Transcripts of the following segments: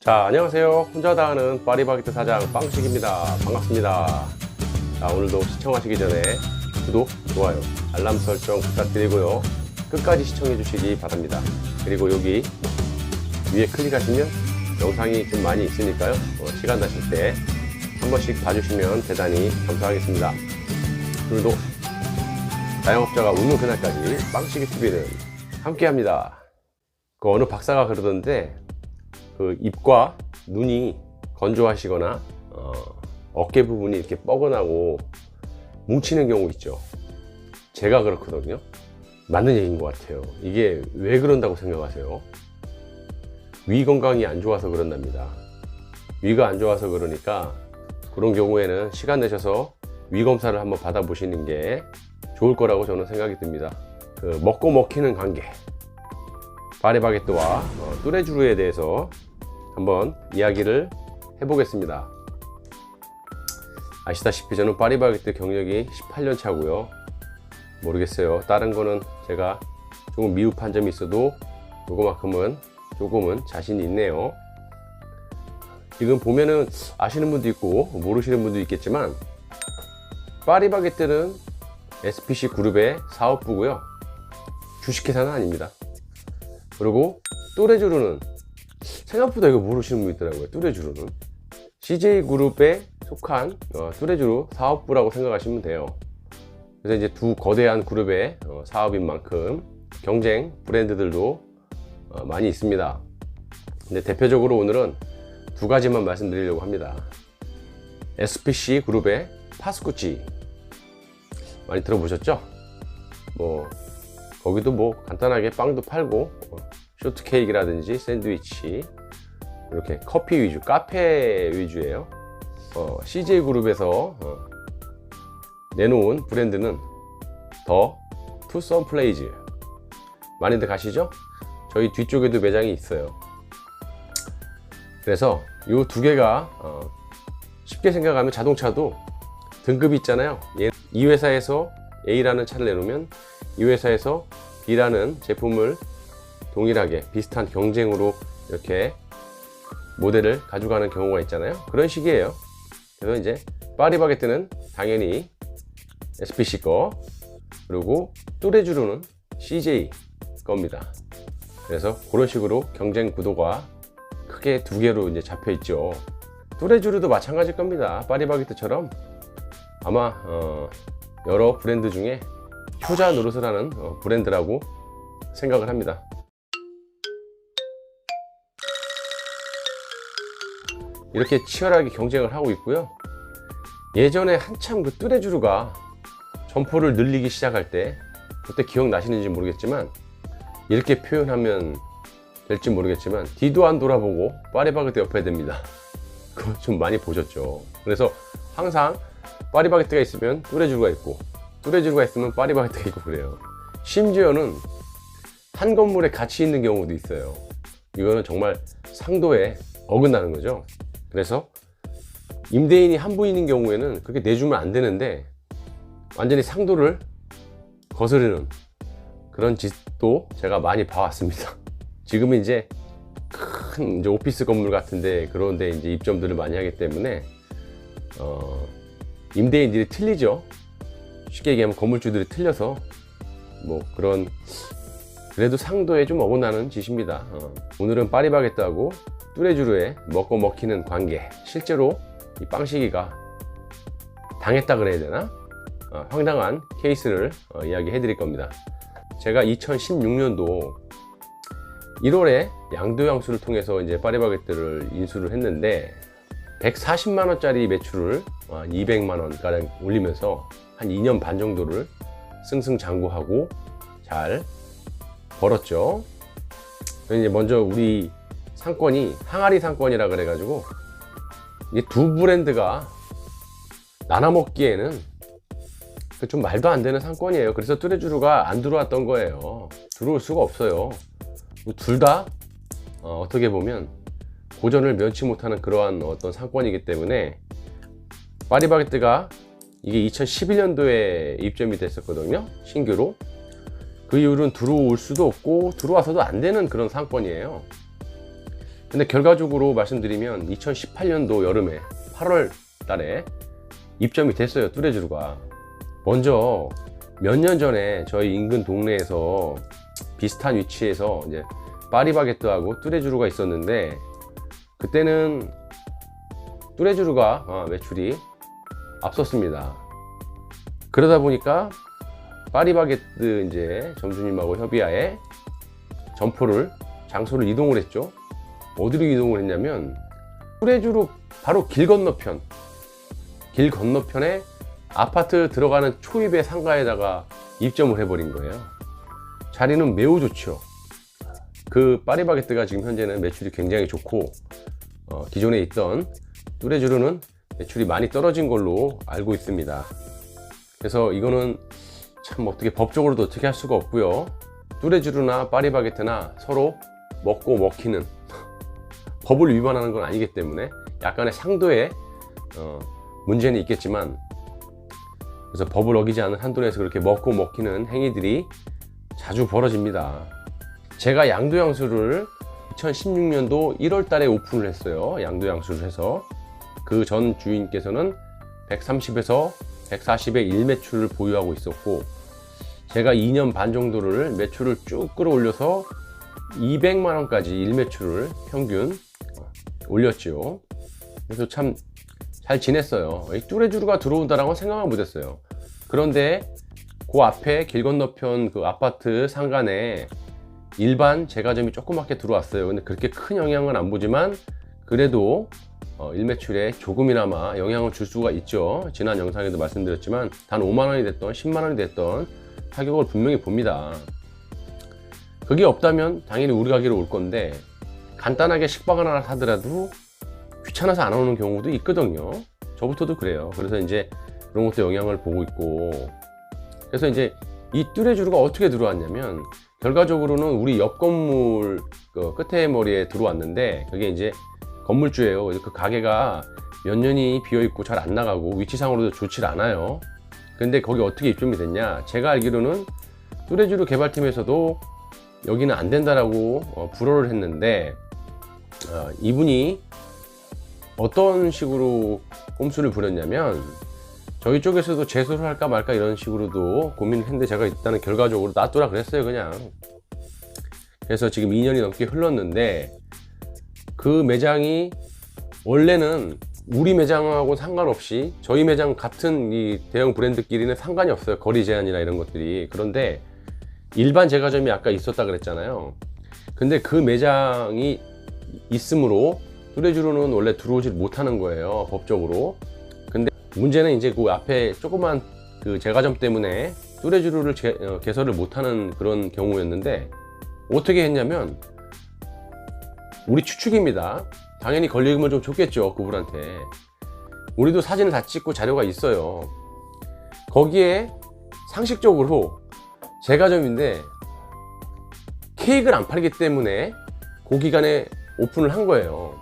자, 안녕하세요. 혼자 다 하는 파리바게뜨 사장 빵식입니다. 반갑습니다. 자, 오늘도 시청하시기 전에 구독, 좋아요, 알람 설정 부탁드리고요. 끝까지 시청해 주시기 바랍니다. 그리고 여기 위에 클릭하시면 영상이 좀 많이 있으니까요. 시간 나실 때 한 번씩 봐주시면 대단히 감사하겠습니다. 오늘도 자영업자가 웃는 그날까지 빵식이 TV는 함께 합니다. 그 어느 박사가 그러던데 그 입과 눈이 건조하시거나 어깨 부분이 이렇게 뻐근하고 뭉치는 경우 있죠. 제가 그렇거든요. 맞는 얘기인 것 같아요. 이게 왜 그런다고 생각하세요? 위 건강이 안 좋아서 그런답니다. 위가 안 좋아서 그러니까 그런 경우에는 시간 내셔서 위 검사를 한번 받아보시는 게 좋을 거라고 저는 생각이 듭니다. 그 먹고 먹히는 관계, 파리바게뜨와 뚜레쥬르에 대해서 한번 이야기를 해보겠습니다. 아시다시피 저는 파리바게뜨 경력이 18년 차고요. 모르겠어요. 다른 거는 제가 조금 미흡한 점이 있어도 요거만큼은 조금은 자신이 있네요. 지금 보면은 아시는 분도 있고 모르시는 분도 있겠지만 파리바게뜨는 SPC 그룹의 사업부고요. 주식회사는 아닙니다. 그리고 뚜레쥬르는 생각보다 이거 모르시는 분 있더라고요. 뚜레쥬르는 CJ그룹에 속한 뚜레쥬르 사업부라고 생각하시면 돼요. 그래서 이제 두 거대한 그룹의 사업인 만큼 경쟁 브랜드들도 많이 있습니다. 근데 대표적으로 오늘은 두 가지만 말씀드리려고 합니다. SPC 그룹의 파스쿠치 많이 들어보셨죠? 뭐 거기도 뭐 간단하게 빵도 팔고 쇼트케이크라든지 샌드위치, 이렇게 커피 위주, 카페 위주예요. CJ그룹에서 내놓은 브랜드는 더 투썸플레이즈, 많이들 가시죠? 저희 뒤쪽에도 매장이 있어요. 그래서 이 두 개가 쉽게 생각하면 자동차도 등급이 있잖아요. 이 회사에서 A라는 차를 내놓으면 이 회사에서 B라는 제품을 동일하게 비슷한 경쟁으로 이렇게 모델을 가져가는 경우가 있잖아요. 그런 식이에요. 그래서 이제 파리바게뜨는 당연히 SPC 거, 그리고 뚜레쥬르는 CJ 겁니다. 그래서 그런 식으로 경쟁 구도가 크게 두 개로 이제 잡혀 있죠. 뚜레쥬르도 마찬가지일 겁니다. 파리바게뜨처럼 아마 여러 브랜드 중에 효자 노릇을 하는 브랜드라고 생각을 합니다. 이렇게 치열하게 경쟁을 하고 있고요. 예전에 한참 그 뚜레쥬르가 점포를 늘리기 시작할 때, 그때 기억나시는지 모르겠지만 이렇게 표현하면 될지 모르겠지만 뒤도 안 돌아보고 파리바게뜨 옆에 댑니다. 그거 좀 많이 보셨죠? 그래서 항상 파리바게뜨가 있으면 뚜레쥬르가 있고, 뚜레쥬르가 있으면 파리바게뜨가 있고 그래요. 심지어는 한 건물에 같이 있는 경우도 있어요. 이거는 정말 상도에 어긋나는 거죠. 그래서 임대인이 한 분인 경우에는 그렇게 내주면 안 되는데 완전히 상도를 거스르는 그런 짓도 제가 많이 봐왔습니다. 지금은 이제 큰 이제 오피스 건물 같은데 그런데 이제 입점들을 많이 하기 때문에 임대인들이 틀리죠. 쉽게 얘기하면 건물주들이 틀려서 뭐 그런, 그래도 상도에 좀 어긋나는 짓입니다. 오늘은 파리바게뜨하고 뚜레쥬르의 먹고 먹히는 관계, 실제로 이 빵식이가 당했다 그래야 되나? 황당한 케이스를 이야기해 드릴 겁니다. 제가 2016년도 1월에 양도양수를 통해서 이제 파리바게뜨를 인수를 했는데 140만원짜리 매출을 200만원 가량 올리면서 한 2년 반 정도를 승승장구하고 잘 벌었죠. 이제 먼저 우리 상권이 항아리 상권이라 그래가지고 이 두 브랜드가 나눠 먹기에는 좀 말도 안 되는 상권이에요. 그래서 뚜레쥬르가 안 들어왔던 거예요. 들어올 수가 없어요. 둘 다 어떻게 보면 고전을 면치 못하는 그러한 어떤 상권이기 때문에 파리바게뜨가 이게 2011년도에 입점이 됐었거든요. 신규로. 그 이후로는 들어올 수도 없고 들어와서도 안 되는 그런 상권이에요. 근데 결과적으로 말씀드리면 2018년도 여름에 8월 달에 입점이 됐어요, 뚜레쥬르가. 먼저 몇 년 전에 저희 인근 동네에서 비슷한 위치에서 이제 파리바게뜨하고 뚜레쥬르가 있었는데, 그때는 뚜레쥬르가 매출이 앞섰습니다. 그러다 보니까 파리바게뜨 이제 점주님하고 협의하에 장소를 이동을 했죠. 어디로 이동을 했냐면 뚜레쥬르 바로 길 건너편에 아파트 들어가는 초입의 상가에다가 입점을 해버린 거예요. 자리는 매우 좋죠. 그 파리바게뜨가 지금 현재는 매출이 굉장히 좋고, 기존에 있던 뚜레쥬르는 매출이 많이 떨어진 걸로 알고 있습니다. 그래서 이거는 참 어떻게 법적으로도 어떻게 할 수가 없고요. 뚜레쥬르나 파리바게뜨나 서로 먹고 먹히는 법을 위반하는 건 아니기 때문에 약간의 상도의 문제는 있겠지만, 그래서 법을 어기지 않은 한도 내에서 그렇게 먹고 먹히는 행위들이 자주 벌어집니다. 제가 양도양수를 2016년도 1월 달에 오픈을 했어요. 양도양수를 해서 그 전 주인께서는 130에서 140의 일매출을 보유하고 있었고, 제가 2년 반 정도를 매출을 쭉 끌어올려서 200만 원까지 일매출을 평균 올렸죠. 그래서 참 잘 지냈어요. 이 뚜레쥬르가 들어온다라고 생각을 못했어요. 그런데 그 앞에 길 건너편 그 아파트 상간에 일반 제과점이 조그맣게 들어왔어요. 근데 그렇게 큰 영향은 안 보지만 그래도 일매출에 조금이나마 영향을 줄 수가 있죠. 지난 영상에도 말씀드렸지만 단 5만 원이 됐던 10만 원이 됐던 타격을 분명히 봅니다. 그게 없다면 당연히 우리 가게로 올 건데, 간단하게 식빵 하나 사더라도 귀찮아서 안 오는 경우도 있거든요. 저부터도 그래요. 그래서 이제 그런 것도 영향을 보고 있고, 그래서 이제 이 뚜레쥬르가 어떻게 들어왔냐면, 결과적으로는 우리 옆 건물 그 끝에 머리에 들어왔는데, 그게 이제 건물주예요. 그 가게가 몇 년이 비어있고 잘 안 나가고 위치상으로도 좋질 않아요. 근데 거기 어떻게 입점이 됐냐, 제가 알기로는 뚜레쥬르 개발팀에서도 여기는 안 된다라고 불허를 했는데, 이분이 어떤 식으로 꼼수를 부렸냐면, 저희 쪽에서도 제소를 할까 말까 이런 식으로도 고민을 했는데, 제가 일단은 결과적으로 놔두라 그랬어요, 그냥. 그래서 지금 2년이 넘게 흘렀는데, 그 매장이 원래는 우리 매장하고 상관없이 저희 매장 같은 이 대형 브랜드끼리는 상관이 없어요, 거리 제한이나 이런 것들이. 그런데 일반 제과점이 아까 있었다 그랬잖아요. 근데 그 매장이 있으므로 뚜레쥬르는 원래 들어오질 못하는 거예요, 법적으로. 근데 문제는 이제 그 앞에 조그만 그 제과점 때문에 뚜레쥬르를 개설을 못하는 그런 경우였는데, 어떻게 했냐면, 우리 추측입니다. 당연히 권리금을 좀 줬겠죠, 그분한테. 우리도 사진을 다 찍고 자료가 있어요. 거기에 상식적으로 제과점인데 케이크를 안 팔기 때문에 그 기간에 오픈을 한 거예요.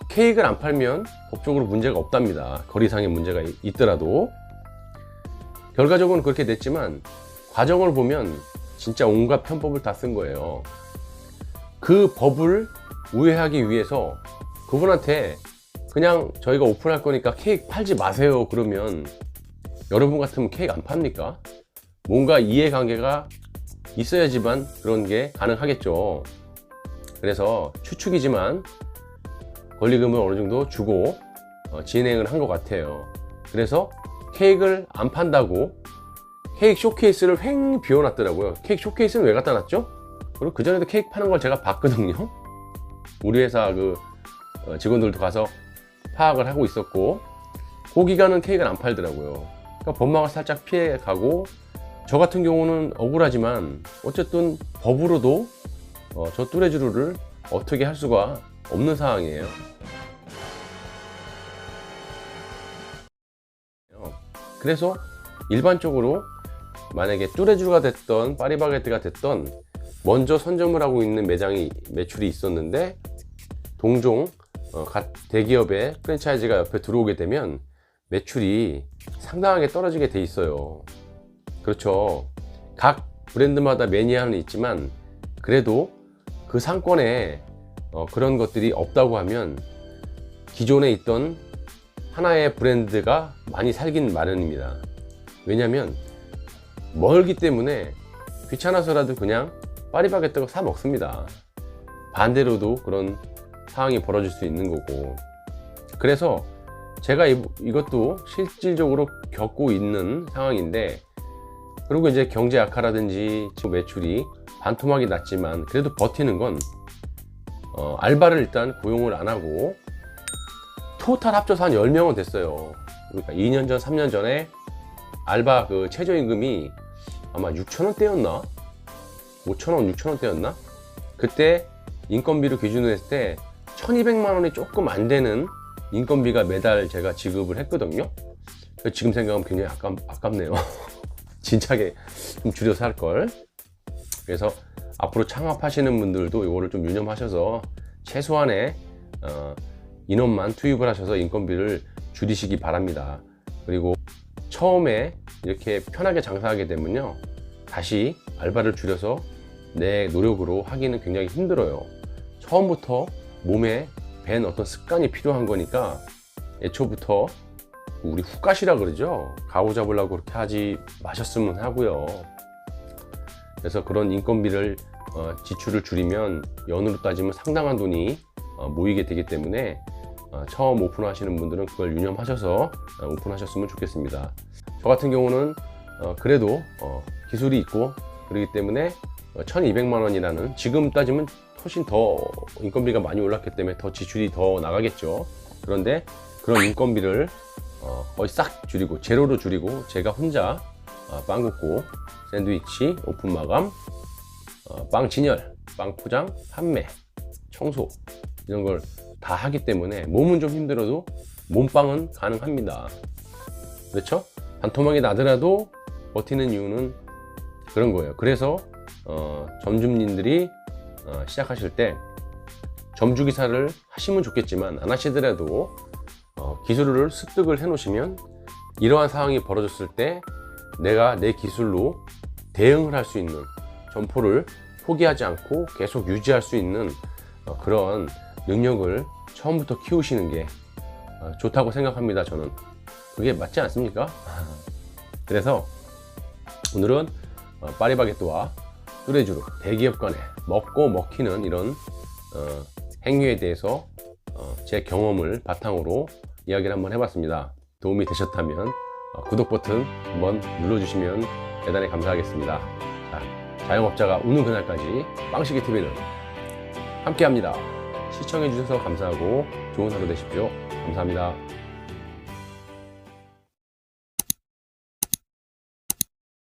케이크를 안 팔면 법적으로 문제가 없답니다. 거리상의 문제가 있더라도. 결과적으로는 그렇게 됐지만 과정을 보면 진짜 온갖 편법을 다 쓴 거예요. 그 법을 우회하기 위해서 그분한테 그냥 저희가 오픈할 거니까 케이크 팔지 마세요 그러면 여러분 같으면 케이크 안 팝니까? 뭔가 이해관계가 있어야지만 그런 게 가능하겠죠. 그래서 추측이지만 권리금을 어느 정도 주고 진행을 한 것 같아요. 그래서 케이크를 안 판다고 케이크 쇼케이스를 횡 비워놨더라고요. 케이크 쇼케이스는 왜 갖다 놨죠? 그리고 그전에도 케이크 파는 걸 제가 봤거든요. 우리 회사 그 직원들도 가서 파악을 하고 있었고, 그 기간은 케이크를 안 팔더라고요. 그러니까 법망을 살짝 피해가고, 저 같은 경우는 억울하지만 어쨌든 법으로도 저 뚜레쥬르를 어떻게 할 수가 없는 상황이에요. 그래서 일반적으로 만약에 뚜레쥬르가 됐던 파리바게뜨가 됐던 먼저 선점을 하고 있는 매장이 매출이 있었는데, 동종 대기업의 프랜차이즈가 옆에 들어오게 되면 매출이 상당하게 떨어지게 돼 있어요. 그렇죠. 각 브랜드마다 매니아는 있지만 그래도 그 상권에 그런 것들이 없다고 하면 기존에 있던 하나의 브랜드가 많이 살긴 마련입니다. 왜냐면 멀기 때문에 귀찮아서라도 그냥 파리바게뜨를 사 먹습니다. 반대로도 그런 상황이 벌어질 수 있는 거고, 그래서 제가 이것도 실질적으로 겪고 있는 상황인데, 그리고 이제 경제 악화라든지 지금 매출이 반토막이 났지만 그래도 버티는 건 알바를 일단 고용을 안 하고 토탈 합쳐서 한 10명은 됐어요. 그러니까 2년 전, 3년 전에 알바 그 최저임금이 아마 6,000원대였나? 5,000원, 6,000원대였나? 그때 인건비를 기준으로 했을 때 1,200만 원이 조금 안 되는 인건비가 매달 제가 지급을 했거든요. 지금 생각하면 굉장히 아깝네요. 진작에 좀 줄여서 할 걸. 그래서 앞으로 창업하시는 분들도 이거를 좀 유념하셔서 최소한의 인원만 투입을 하셔서 인건비를 줄이시기 바랍니다. 그리고 처음에 이렇게 편하게 장사하게 되면요, 다시 알바를 줄여서 내 노력으로 하기는 굉장히 힘들어요. 처음부터 몸에 밴 어떤 습관이 필요한 거니까 애초부터 우리 훅갓이라 그러죠. 가오 잡으려고 그렇게 하지 마셨으면 하고요. 그래서 그런 인건비를 지출을 줄이면 연으로 따지면 상당한 돈이 모이게 되기 때문에 처음 오픈하시는 분들은 그걸 유념하셔서 오픈하셨으면 좋겠습니다. 저 같은 경우는 그래도 기술이 있고 그렇기 때문에 1,200만 원이라는, 지금 따지면 훨씬 더 인건비가 많이 올랐기 때문에 더 지출이 더 나가겠죠. 그런데 그런 인건비를 거의 싹 줄이고 제로로 줄이고 제가 혼자 빵 굽고 샌드위치 오픈 마감, 빵 진열, 빵 포장, 판매, 청소 이런 걸 다 하기 때문에 몸은 좀 힘들어도 몸빵은 가능합니다. 그렇죠? 반토막이 나더라도 버티는 이유는 그런 거예요. 그래서 점주님들이 시작하실 때 점주기사를 하시면 좋겠지만 안 하시더라도 기술을 습득을 해 놓으시면 이러한 상황이 벌어졌을 때 내가 내 기술로 대응을 할 수 있는, 점포를 포기하지 않고 계속 유지할 수 있는 그런 능력을 처음부터 키우시는 게 좋다고 생각합니다. 저는 그게 맞지 않습니까? 그래서 오늘은 파리바게뜨와 뚜레쥬르 대기업 간에 먹고 먹히는 이런 행위에 대해서 제 경험을 바탕으로 이야기를 한번 해봤습니다. 도움이 되셨다면 구독 버튼 한번 눌러주시면 대단히 감사하겠습니다. 자, 자영업자가 우는 그날까지 빵식이TV는 함께합니다. 시청해주셔서 감사하고 좋은 하루 되십시오. 감사합니다.